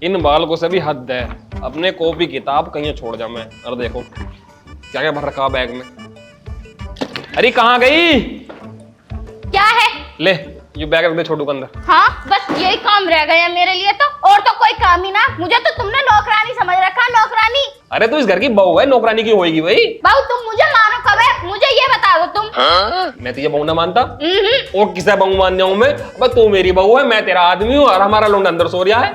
इन बालकों से भी हद है। अपने कॉपी किताब कहीं छोड़ जाऊं मैं। और देखो क्या क्या भर रखा बैग में। अरे कहाँ गई? क्या है? ले ये बैग रख दे छोटू के अंदर। हाँ बस यही काम रह गया मेरे लिए तो, और तो कोई काम ही ना। मुझे तो तुमने नौकरानी समझ रखा, नौकरानी। अरे तू इस घर की बहू है, नौकरानी की होएगी भाई। बहू तुम मुझे मानो कब है, मुझे ये बता दो तुम। मैं तुझे बहू ना मानता और किसे बहू मान जाऊं मैं? बस तू मेरी बहू है, मैं तेरा आदमी हूँ और हमारा लोंडा अंदर सो रहा है।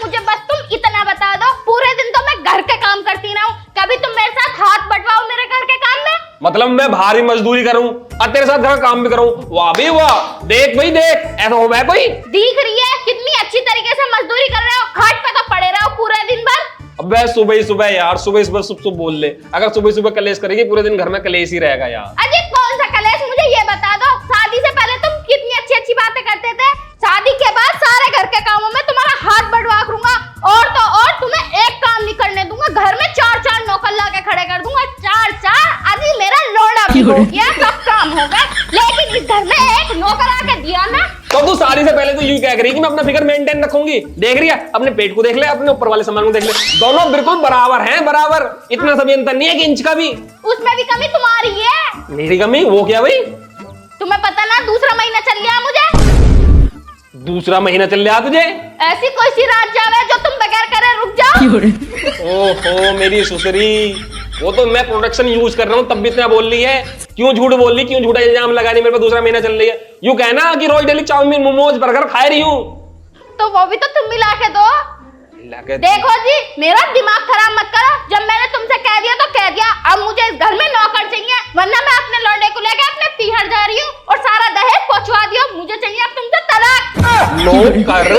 मुझे बस तुम इतना बता दो, पूरे दिन तो मैं घर के काम करती ना हूँ, कभी तुम मेरे साथ हाथ बटवाओ मेरे घर के काम में। मतलब मैं भारी मजदूरी करूं और तेरे साथ घर का काम भी करूं? वाह भी वाह। देख भाई देख, ऐसा हो गया कोई? दिख रही है कितनी अच्छी तरीके से मजदूरी कर रहे हो, खाट पे तो पड़े रहो पूरे दिन भर। अबे सुबह ही सुबह यार, सुबह सुबह सुबह बोल ले। अगर सुबह सुबह कलेश करेगी पूरे दिन घर में कलेश ही रहेगा यार। अजी कौन सा कलेश, मुझे ये बता दो। शादी से पहले तुम कितनी अच्छी अच्छी बातें करते थे, शादी के बाद सारे घर के कामों में तुम्हारा हाथ बढ़वा करूंगा। और तो और तुम्हें एक काम नहीं करने दूंगा, घर में 4-4 नौकर ला के खड़े कर दूंगा। 4-4 अभी मेरा लोड़ा भी हो गया, सब काम होगा। लेकिन इस घर में एक नौकर आके दिया ना, तो तू शादी से पहले तो यूं कह रही कि मैं अपना फिगर मेंटेन रखूंगी। देख रही है, अपने पेट को देख ले, अपने ऊपर वाले सामान को देख ले, दोनों बिल्कुल बराबर हैं, बराबर। इतना सा भी अंतर नहीं है कि इंच का भी। उसमें भी कमी तुम्हारी है। मेरी कमी? वो क्या भाई? तुम्हें पता ना दूसरा महीना चल गया मुझे। दूसरा महीना चल रहा तुझे? ऐसी कोई सी रात जावे जो तुम बगैर करे रुक जाओ। ओहो मेरी सुसरी, वो तो मैं प्रोडक्शन यूज कर रहा हूँ तब भी इतना बोल रही है। क्यों झूठ बोल रही, क्यों झूठा इल्जाम लगा रही मेरे पे? दूसरा महीना चल रही है, यूं कहना कि रोज डेली चाउमीन मोमोज बर्गर खा रही हूँ। तो वो भी तो तुम मिला के दो। देखो जी मेरा दिमाग खराब मत करो, जब मैंने तुमसे कह दिया तो कह दिया। अब मुझे इस घर में नौकर चाहिए, वरना मैं अपने लौंडे को लेकर अपने पीहर जा रही हूँ और सारा दहेज पहुंचवा दियो। मुझे चाहिए अब तुमसे तलाक। नौकर?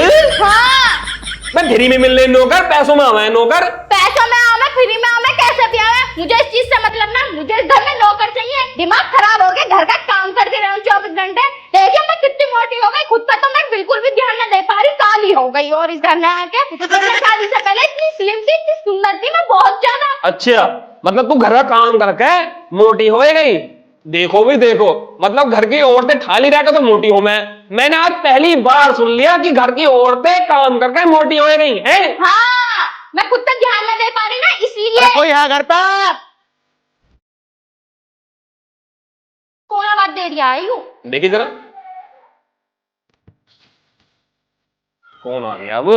हाँ मैं फ्री में मिलने नौकर, पैसों में आवा है नौकर। पैसों में आवा, फ्री में आवा, कैसे भी आवा, मुझे इस चीज से मतलब ना। मुझे इस घर में नौकर चाहिए। दिमाग खराब हो गया, घर का काम करती रहूं 24 घंटे। देखिए मैं कितनी मोटी हो गई, खुद पर तो मैं बिल्कुल भी ध्यान न दे पा रही, काली हो गई। और इस घर में आके शादी से पहले इतनी स्लिम थी, इतनी सुंदर थी मैं, बहुत ज्यादा। अच्छा मतलब तू घर का काम करके मोटी हो गई? देखो भी देखो, मतलब घर की औरतें खाली रहकर तो मोटी हो। मैंने आज पहली बार सुन लिया कि घर की औरतें काम करके मोटी हो गई हैं। हाँ मैं खुद तक ध्यान न दे पा रही ना, इसलिए। कोई है घर पर? कौन आवाज दे रही आई हूँ? देखिए जरा कौन आ गया अब?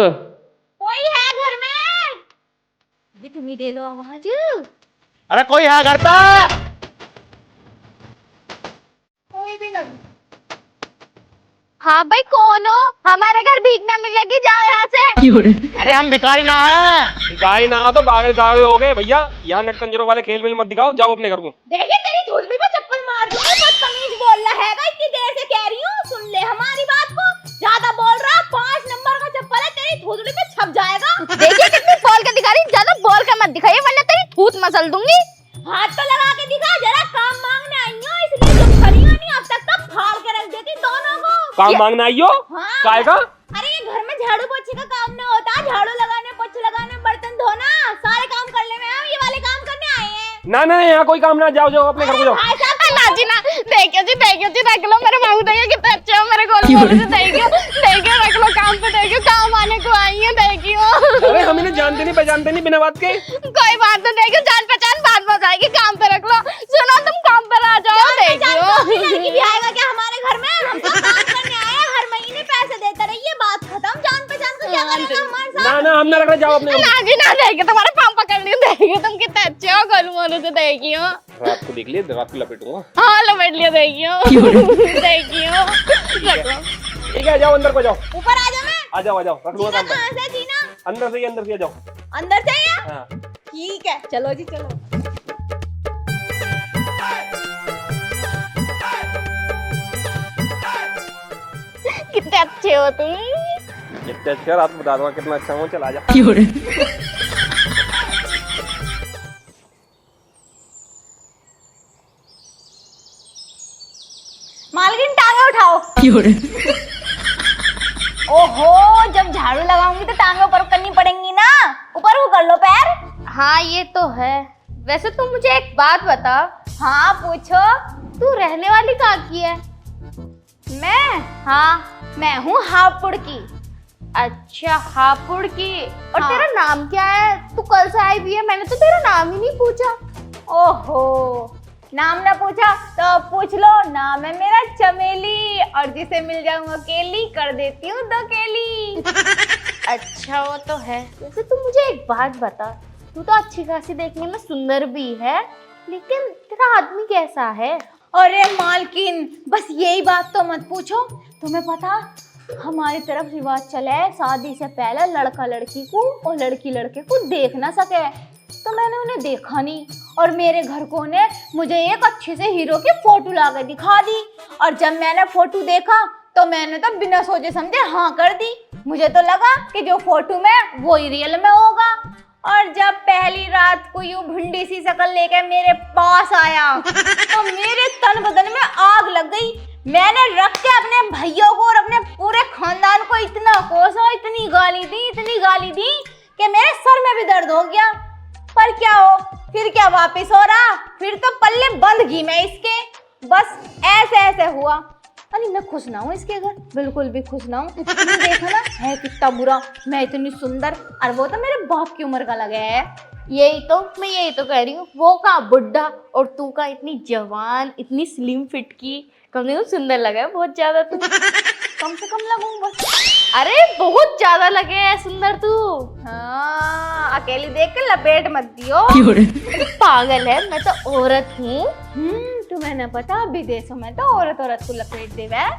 कोई है घर में? तुम ही दे दो आवाज। अरे कोई है घर पर? कोई भी नहीं। हाँ भाई कौन हो? हमारे घर भीख ना मिलेगी, जाओ यहाँ से। अरे हम भिखारी ना है। गाय ना तो पागल सागल हो गए भैया। यहाँ नेट कंजरों वाले खेल मिल मत दिखाओ, जाओ अपने घर को। देखिए तेरी धुलमी पे चप्पल मार दूंगी, बदतमीज बोल रहा है। इतनी देर से कह रही हूँ, सुन ले हमारी बात को। ज्यादा बोल रहा, 5 नंबर का चप्पल है, तेरी धुलमी पे छप जाएगा। देखिए कितनी बोल के दिखा रही, ज्यादा बोल के मत दिखाइए वरना तेरी थूत मसल दूंगी। हाथ तो लगा के दिखा, जरा काम मांगने आई हूँ, इसलिए तुम खड़ी हो नहीं, अब तक तो फाड़ के रख देती दोनों को। काम मांगना आई हो? हाँ। काय का? अरे ये घर में झाड़ू पोछे का काम नहीं होता, झाड़ू लगाने, पोछे लगाने, बर्तन धोना, सारे काम करने में हम ये वाले काम करने आए हैं। ना ना यहाँ कोई काम ना, जाओ जाओ अपने घर को जाओ। ना जी ना, देखियो जी रख लो मेरे बहू, देखियो कितने अच्छे हो मेरे गोलू मोलू से। देखियो रख लो काम पे, देखियो काम आने को आई है, देखियो। अरे हम इन्हें जानते नहीं पहचानते नहीं बिना बात के। कोई बात नहीं, देखियो जान पहचान बाद में जाएगी, काम पे रख लो। सुनो तुम काम पर आ जाओ। देखियो लड़की भी आएगा क्या हमारे घर में? हम तो काम करने आए हैं, हर महीने पैसे देते रहिए, बात खत्म। जान पहचान को क्या करेगा हमारे साथ? ना ना हम ना रखना, जाओ अपने। ना जी ना, देखिए तुम्हारा पाँव पकड़ लियो, देखियो तुम कितने अच्छे हो गोलू मोलू से। देखियो रात को देख लिए, रात को लपेटूंगा। हाँ लपेट लियो, देखियो देखियो रख लो। ठीक है जाओ अंदर को जाओ। ऊपर आ जा, मैं आ जाओ रख लूंगा काम पे। कहाँ से जीना? अंदर से ही आ जाओ। अंदर से ही है? हाँ। ठीक है चलो जी चलो। कितने अच्छे हो तुम। जितने अच्छा रात बता दूंगा कितना अच्छा हूँ। चल आ जा। मालकिन टांगे उठाओ। ओहो जब झाड़ू लगाऊंगी तो टांगे ऊपर करनी पड़ेंगी ना, ऊपर वो कर लो पैर। हाँ ये तो है। वैसे तुम मुझे एक बात बता। हाँ पूछो। तू रहने वाली कहाँ की है? मैं? हाँ मैं हूँ हापुड़ की। अच्छा हापुड़ की। और हाँ। तेरा नाम क्या है? तू कल से आई हुई है, मैंने तो तेरा नाम ही नहीं पूछा। ओहो, नाम ना पूछा तो अब पूछ लो। नाम है मेरा चमेली, और जिसे मिल जाऊं अकेली कर देती हूँ दो केली। अच्छा वो तो है। वैसे तू मुझे एक बात बता, तू तो अच्छी खासी देखने में सुंदर भी है, लेकिन तेरा आदमी कैसा है? अरे मालकिन, बस यही बात तो मत पूछो। तुम्हें पता, हमारी तरफ रिवाज चला है शादी से पहले लड़का लड़की को और लड़की लड़के को देख ना सके। तो मैंने उन्हें देखा नहीं, और मेरे घर को ने मुझे एक अच्छे से हीरो की फोटो ला कर दिखा दी, और जब मैंने फोटो देखा तो मैंने तो बिना सोचे समझे हाँ कर दी। मुझे तो लगा कि जो फोटो में वो ही रियल में होगा। और जब पहली रात को यूं भिंडी सी शक्ल लेके मेरे पास आया तो मेरे तन बदन में आग लग गई। मैंने रख के अपने भैया को और अपने पूरे खानदान को इतना कोसा, इतनी गाली दी कि मेरे सर में भी दर्द हो गया। पर क्या हो, फिर क्या वापस हो रहा, फिर तो पल्ले बंद घी में इसके। बस ऐसे ऐसे हुआ। अरे मैं खुश ना हूँ इसके घर, बिल्कुल भी खुश ना हूँ। देखा ना है कितना बुरा, मैं इतनी सुंदर, और वो तो मेरे बाप की उम्र का लगा है। मैं यही तो कह रही हूँ, वो का बुढ़ा और तू का इतनी जवान, इतनी स्लिम फिट की, कम से कम सुंदर लगा है बहुत ज्यादा तू। कम से कम लगूं बस। अरे बहुत ज्यादा लगे है सुंदर तू। हाँ, अकेली देख के लपेट मत दियो। पागल है, मैं तो औरत हूँ। तुम्हें ना पता, विदेशों में तो औरत को लपेट देवे है।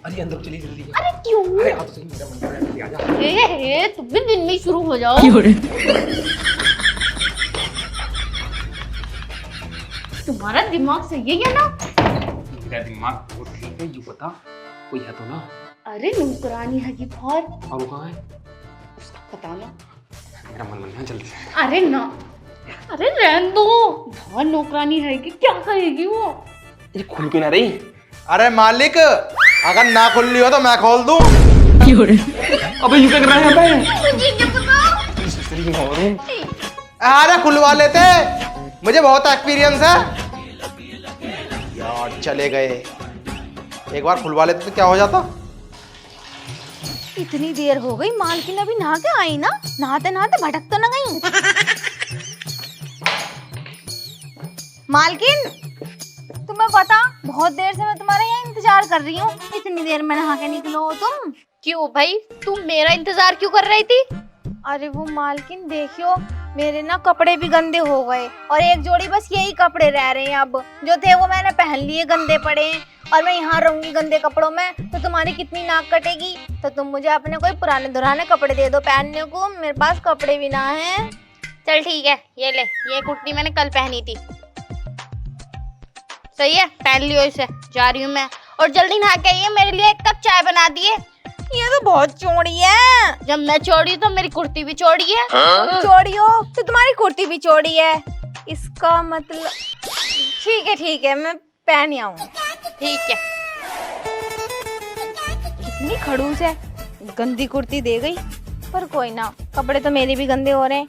अरे अंदर चली जल्दी। अरे क्यों? अरे आ तो सही, मेरा मन कर रहा है, जल्दी आ जा। तुम भी दिन में शुरू हो जाओ। तुम्हारा दिमाग सही है ना? मेरा दिमाग बहुत ठीक है, ये बता कोई है तो ना? अरे नौकरानी है की फौर। और वो कहाँ है? पता ना। मेरा मन है जल्दी से। अरे ना, अरे रहने दो। बहुत नौकरानी है कि क्या कहेगी वो? ये खुल क्यों ना रही? अरे मालिक, अगर ना खुल रही हो तो मैं खोल दूं। अबे ये क्या कर रहा है यहाँ पे? मुझे क्या पता? अरे खुलवा लेते, मुझे बहुत एक्सपीरियंस है यार। चले गए, एक बार खुलवा लेते तो क्या हो जाता। इतनी देर हो गई, मालकिन अभी नहा के आई ना? नहाते नहाते भटक तो ना गई? मालकिन, तुम्हें पता, बहुत देर से मैं तुम्हारे यहाँ इंतजार कर रही हूँ। इतनी देर में नहा के निकलो हो तुम। क्यों भाई, तुम मेरा इंतजार क्यों कर रही थी? अरे वो मालकिन देखियो, मेरे ना कपड़े भी गंदे हो गए, और एक जोड़ी बस यही कपड़े रह रहे हैं अब। जो थे वो मैंने पहन लिए, गंदे पड़े हैं, और मैं यहाँ रहूंगी गंदे कपड़ों में तो तुम्हारी कितनी नाक कटेगी। तो तुम मुझे अपने कोई पुराने दुराने कपड़े दे दो पहनने को, मेरे पास कपड़े भी ना हैं। चल ठीक है, ये ले, ये कुर्ती मैंने कल पहनी थी। सही है, पहन लियो इसे, जा रही हूँ मैं। और जल्दी नहा के आइए, मेरे लिए एक कप चाय बना दिए। ये तो बहुत चौड़ी है। जब मैं चौड़ी हूँ तो मेरी कुर्ती भी चौड़ी है। चौड़ी हो तो तुम्हारी कुर्ती भी चौड़ी है, इसका मतलब। ठीक है, मैं पहन आऊँ। ठीक है। कितनी खड़ूस है, गंदी कुर्ती दे गई। पर कोई ना, कपड़े तो मेरे भी गंदे हो रहे हैं,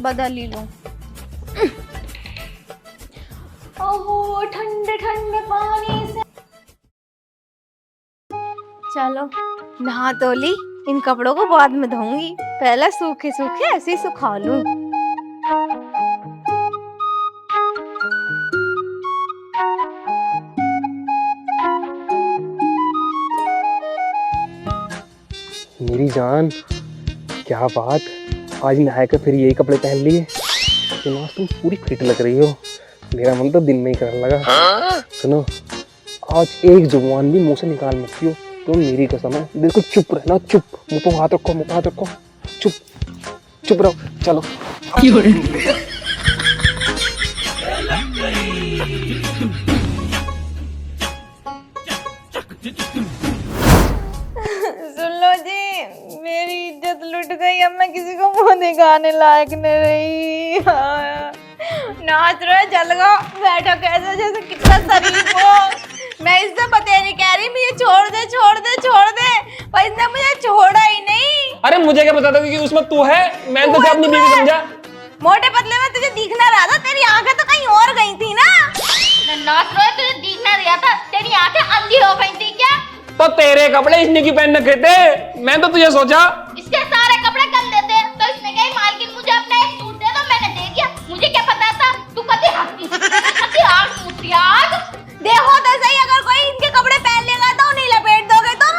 बदल ही लूं। ओहो, ठंडे ठंडे पानी से। चलो नहा तो ली, इन कपड़ों को बाद में धोऊंगी, पहले सूखे सूखे ऐसे ही सुखा लूं। मेरी जान, क्या बात, आज नहा कर फिर यही कपड़े पहन लिए। सुनो, तुम पूरी फिट लग रही हो, मेरा मन तो दिन में ही करने लगा। सुनो, आज एक जुबान भी मुंह से निकाल मत दियो, तुम मेरी कसम है। बिल्कुल चुप रहना, चुप, मुंह पे हाथ रखो, मुंह पे हाथ रखो, चुप रहो। चलो सुन लो जी, मेरी इज्जत लुट गई, अब मैं किसी को मुंह दिखाने लायक नहीं रही। नाच रहे जल गो, बैठो कैसे जैसे कितना शरीफ हो। मैं इससे पता नहीं कह रही, मुझे छोड़ दे, पर इसने मुझे छोड़ा ही नहीं। अरे मुझे क्या पता था कि उसमें तू है, मैंने तो अपनी बीवी समझा। मोटे पतले में तुझे दिखना रहा था, तेरी आंखें तो कहीं और गई थी ना। नाच रहे तुझे दिखना रहा था, तेरी आंखें अंधी हो गई थी क्या? तो तेरे कपड़े इसने क्यों पहन रखे थे? मैं तो तुझे सोचा इसके सारे कपड़े कर लेते तो इसने कही मालकिन मुझे अपना एक सूट दे दो, मैंने दे दिया। मुझे क्या पता था तू कभी हंसती कभी आग सूट यार। देखो तो सही, अगर कोई इनके कपड़े पहन लेगा तो नहीं लपेट दोगे तुम।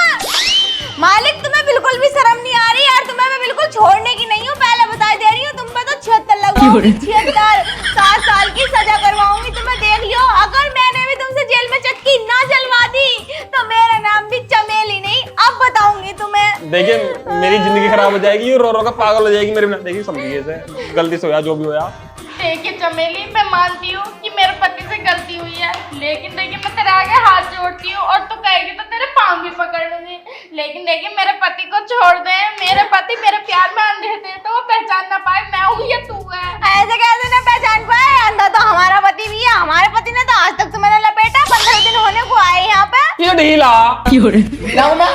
मालिक तुम्हें बिल्कुल भी शर्म नहीं आ रही यार, तुम्हें मैं बिल्कुल छोड़ने की नहीं हूँ, पहले बता दे रही हूँ। तुम पे तो 76 लगवाऊंगी, 76 7 साल की सजा करवाऊंगी तुम्हें, देख लियो। अगर मैंने भी तुमसे जेल में चक्की ना चलवा दी तो मेरा नाम भी चमेली नहीं, अब बताऊंगी तुम्हें। देखिए मेरी जिंदगी खराब हो जाएगी, रो रो का पागल हो जाएगी मेरे बिना। देखिए समझिए इसे, गलती से होया जो भी होया। देखिए चमेली, मैं मानती हूँ कि मेरे पति से गलती हुई है, लेकिन देखिए मैं तेरे आगे हाथ जोड़ती हूँ और तू कहेगी तो तेरे पाँव भी पकड़ लूंगी। लेकिन देखिए मेरे पति को छोड़ दे, मेरे पति मेरे प्यार में अंधे थे तो वो पहचान ना पाए मैं हूँ या तू है। ऐसे कैसे ना पहचान पाए? अंधा तो हमारा पति भी है, हमारे पति ने तो आज तक तुम्हें ना लपेटा, 15 दिन होने को आए यहाँ पे। ये ढीला मिलाऊं मैं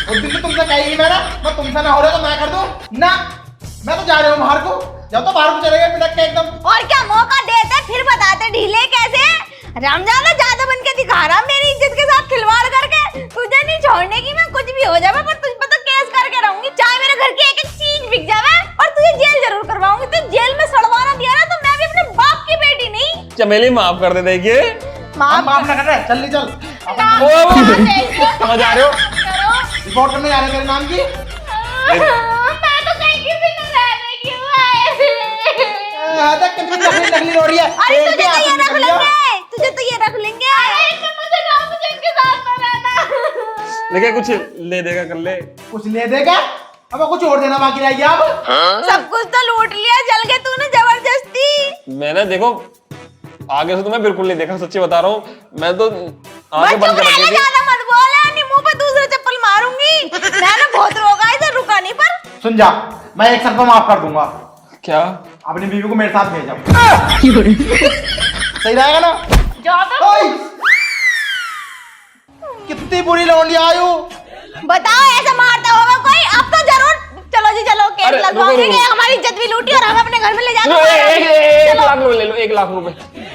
उस दिन तो तुमसे कही मैं तुमसे ना हो रहा तो मैं कर दूं ना। मैं तो जा रहा हूँ बाहर को, जब तो बाहर को चले गए पिटक के एकदम। और क्या मौका देते फिर बताते ढीले कैसे? रमजान ज्यादा बन के दिखा रहा मेरी इज्जत के साथ खिलवाड़ करके। तुझे नहीं छोड़ने की, मैं कुछ भी हो जाए पर तुझ पर तो केस करके रहूंगी, चाहे मेरे घर की एक एक चीज बिक जावे और तुझे जेल जरूर करवाऊंगी। तू जेल में सड़वाना दिया ना तो मैं भी अपने बाप की बेटी नहीं। चमेली माफ कर दे। देखिए माफ ना कर रहे, चल चल समझ आ रहे हो? रिपोर्ट करने जा रहे तेरे नाम की। मैं तो कहीं की भी न रहने की हूँ। देख कितनी नकली हो रही है। अरे तुझे तो ये रख लेंगे, तुझे तो ये रख लेंगे। मुझे ना, मुझे इनके साथ में रहना। देखिए कुछ ले देगा कर ले। कुछ ले देगा, अब कुछ और देना बाकी रह गया। अब सब कुछ तो लूट लिया, जल के तूने जबरदस्ती। मैंने देखो आगे से तो मैं बिल्कुल नहीं देखा, सच्ची बता रहा हूँ। मैं तो आंखें बंद कर रखी थी। ज्यादा मत बोल, नहीं मुंह पे दूसरा चप्पल मारूंगी। मैंने बहुत रोका इधर, रुका नहीं पर। सुन जा, मैं एक शर्त पे माफ कर दूंगा। क्या? अपनी बीवी को मेरे साथ भेजा। सही रहेगा ना? ज्यादा ओए! कितनी बुरी लौंडी आयु। बताओ ऐसा मारता होगा कोई? अब तो जरूर। चलो जी चलो, केस अरे, लगवाएंगे। रुको। हमारी इज्जत भी लूटी और हम अपने घर में ले एक जाकर लाख रुपए ले लो, 1 लाख रुपए,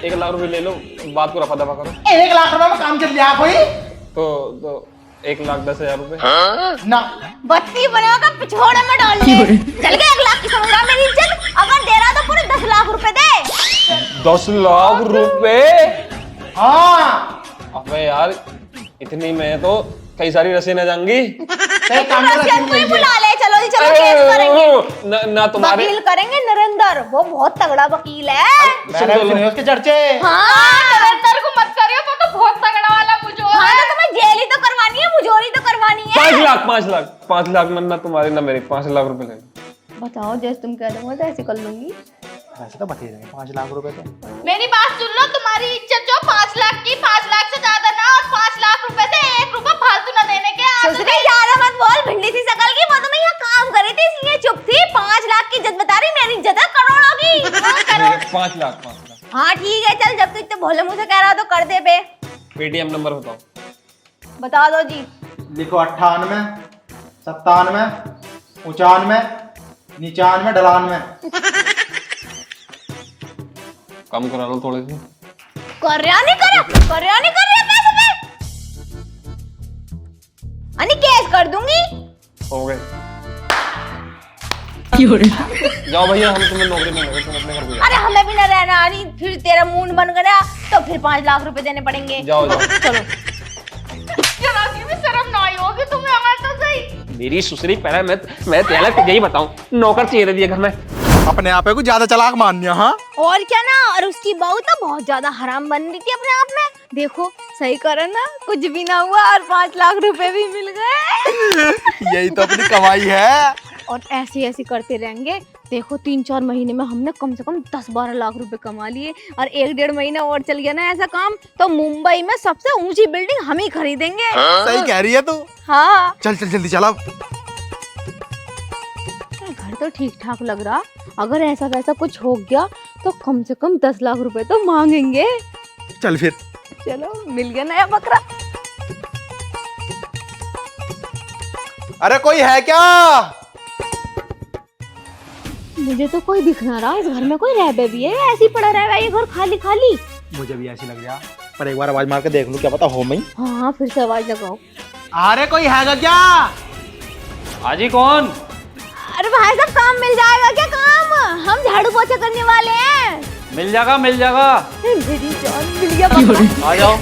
1 लाख रुपए ले लो। बात को रफा दफा करो। 1 लाख रुपए में काम चल गया कोई तो 1,10,000 रुपए ना। बत्ती बनाकर पिछोड़े में डाल दे। चल गए 1 लाख की समझ रहा मेरी इज्जत। अगर दे रहा तो पूरे 10 लाख रुपए दे। 10 लाख रुपए? हाँ अबे यार इतनी में तो कई सारी रस्सी न जाएंगी। रसियन को ही बुला ले। चलो जी चलो, केस करेंगे ना तुम्हारे वकील करेंगे नरेंद्र, वो बहुत तगड़ा वकील है। मैंने भी सुने उसके चर्चे। हाँ नरेंद्र को मत करियो, वो तो बहुत तगड़ा वाला मुझोर है। हाँ तो तुम्हें जेल ही तो करवानी है, मुझोरी तो करवानी है। 5 लाख ना तुम्हारे ना मेरे, 5 लाख रुपए ले। बताओ जैसे तुम कह रहे हो ऐसे कर लूंगी। वैसे तो बता देंगे 5 लाख रुपए तो। मेरी बात सुन लो, तुम्हारी इज्जत जो 5 लाख की, 5 लाख से ज्यादा ना, और 5 लाख रुपए से 1 रुपया फालतू ना देने के। ससुरे ज्यादा मत बोल, भिंडी सी शकल की। वो तो मैं यहाँ काम कर रही थी इसलिए चुप थी। 5 लाख की इज्जत बता रही, मेरी इज्जत है करोड़ों की। करोड़। 5 लाख। हाँ ठीक है चल, जब तू इतने भोले मुंह से कह रहा हो तो कर दे बे। पेटीएम नंबर बताओ। बता दो जी। लिखो 98 97 95 95 98। कम करा लो थोड़े से। कर रहा नहीं पैसे पे। अनि केस कर दूंगी। हो गए। जाओ भैया, हम तुम्हें नौकरी में लगे, तुम अपने घर को जाओ। अरे हमें भी न रहना, अनि फिर तेरा मूड बन गया तो फिर 5 लाख रुपए देने पड़ेंगे। जाओ चलो। जरा सी भी शर्म ना आई होगी तुम्हें, अगर तो सही। मेरी सुसरी पहले मैं तेरा तुझे ही बताऊं, नौकर चाहिए दिए घर में। अपने आप को ज्यादा चालाक मानिया। हाँ और क्या ना, और उसकी बहू तो बहुत ज्यादा हराम बन रही थी अपने आप में। देखो सही करा ना, कुछ भी ना हुआ और 5 लाख रुपए भी मिल गए। यही तो अपनी कमाई है। और ऐसे करते रहेंगे। देखो 3-4 महीने में हमने कम से कम 10-12 लाख रुपए कमा लिए, और 1-1.5 महीना और चल गया ना ऐसा काम तो मुंबई में सबसे ऊंची बिल्डिंग हम ही खरीदेंगे। सही कह रही है तू। हाँ चल जल्दी चल। अब घर तो ठीक ठाक लग रहा, अगर ऐसा वैसा कुछ हो गया तो कम से कम 10 लाख रुपए तो मांगेंगे। चल फिर। चलो मिल गया नया बकरा। अरे कोई है क्या? मुझे तो कोई दिख ना रहा, इस घर में कोई रह भी है, ऐसे ही पड़ा रह ये घर खाली खाली। मुझे भी ऐसी लग रहा, पर एक बार आवाज मार के देख लूं, क्या पता हो मैं। हाँ फिर से आवाज लगाओ। अरे कोई हैगा क्या? हाजी कौन? अरे भाई साहब काम मिल जाएगा क्या? काम हम झाड़ू पोछा करने वाले हैं। मिल जाएगा मिल जाएगा। मेरी जान मिल गया। आ जाओ।